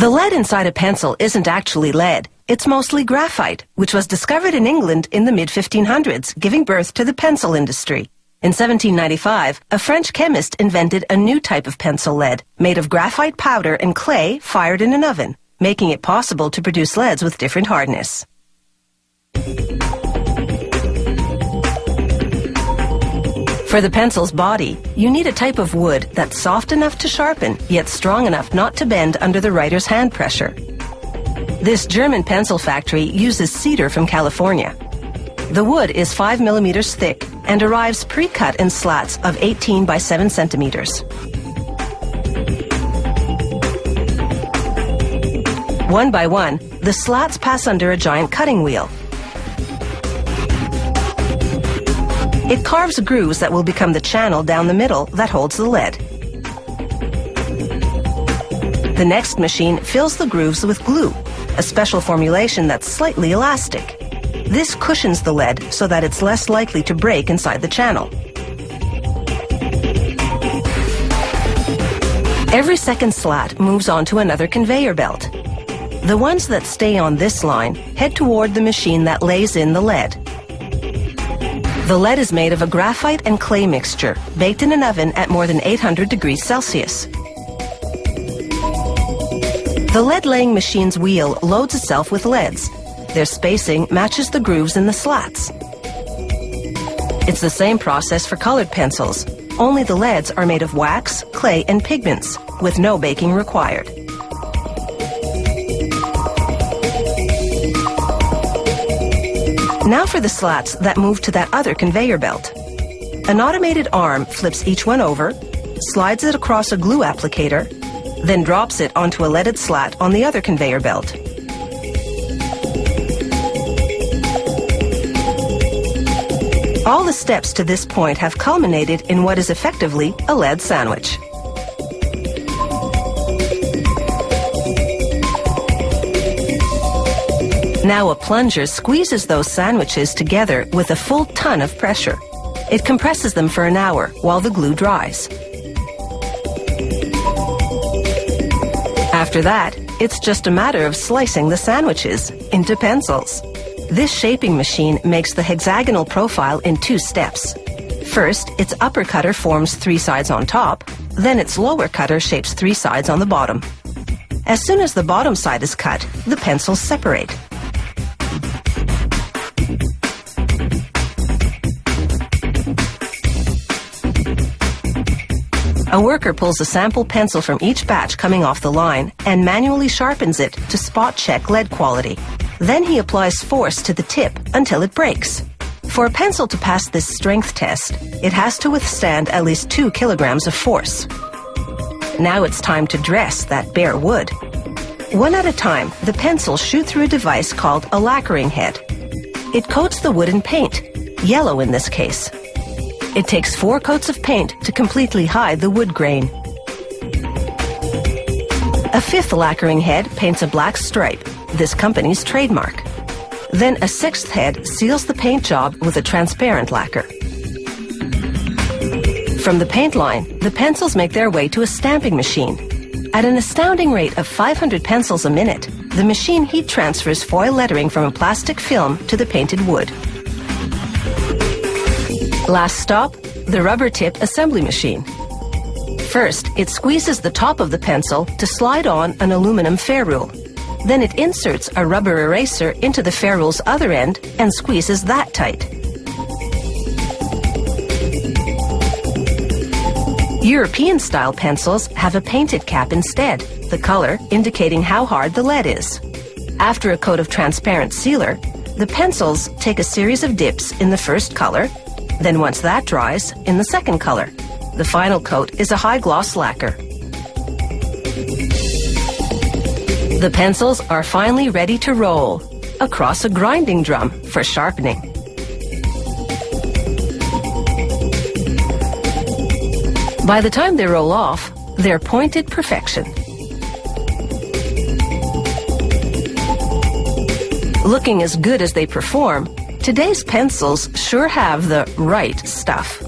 The lead inside a pencil isn't actually lead. It's mostly graphite, which was discovered in England in the mid-1500s, giving birth to the pencil industry. In 1795, a French chemist invented a new type of pencil lead, made of graphite powder and clay fired in an oven, making it possible to produce leads with different hardness. For the pencil's body, you need a type of wood that's soft enough to sharpen, yet strong enough not to bend under the writer's hand pressure. This German pencil factory uses cedar from California. The wood is 5 millimeters thick and arrives pre-cut in slats of 18 by 7 centimeters. One by one, the slats pass under a giant cutting wheel. It carves grooves that will become the channel down the middle that holds the lead. The next machine fills the grooves with glue, a special formulation that's slightly elastic. This cushions the lead so that it's less likely to break inside the channel. Every second slat moves on to another conveyor belt. The ones that stay on this line head toward the machine that lays in the lead. The lead is made of a graphite and clay mixture, baked in an oven at more than 800 degrees Celsius. The lead-laying machine's wheel loads itself with leads. Their spacing matches the grooves in the slats. It's the same process for colored pencils, only the leads are made of wax, clay, and pigments, with no baking required. Now for the slats that move to that other conveyor belt. An automated arm flips each one over, slides it across a glue applicator, then drops it onto a leaded slat on the other conveyor belt. All the steps to this point have culminated in what is effectively a lead sandwich. Now a plunger squeezes those sandwiches together with a full ton of pressure. It compresses them for an hour while the glue dries. After that, it's just a matter of slicing the sandwiches into pencils. This shaping machine makes the hexagonal profile in 2 steps. First, its upper cutter forms 3 sides on top, then its lower cutter shapes 3 sides on the bottom. As soon as the bottom side is cut, the pencils separate. A worker pulls a sample pencil from each batch coming off the line and manually sharpens it to spot check lead quality. Then he applies force to the tip until it breaks. For a pencil to pass this strength test, it has to withstand at least 2 kilograms of force. Now it's time to dress that bare wood. One at a time, the pencils shoot through a device called a lacquering head. It coats the wood in paint, yellow in this case. It takes 4 coats of paint to completely hide the wood grain. A 5th lacquering head paints a black stripe, this company's trademark. Then a 6th head seals the paint job with a transparent lacquer. From the paint line, the pencils make their way to a stamping machine. At an astounding rate of 500 pencils a minute, the machine heat transfers foil lettering from a plastic film to the painted wood. Last stop, the rubber tip assembly machine. First, it squeezes the top of the pencil to slide on an aluminum ferrule. Then it inserts a rubber eraser into the ferrule's other end and squeezes that tight. European-style pencils have a painted cap instead, the color indicating how hard the lead is. After a coat of transparent sealer, the pencils take a series of dips in the first color, then once that dries, in the second color. The final coat is a high-gloss lacquer. The pencils are finally ready to roll across a grinding drum for sharpening. By the time they roll off, they're pointed perfection. Looking as good as they perform, today's pencils sure have the right stuff.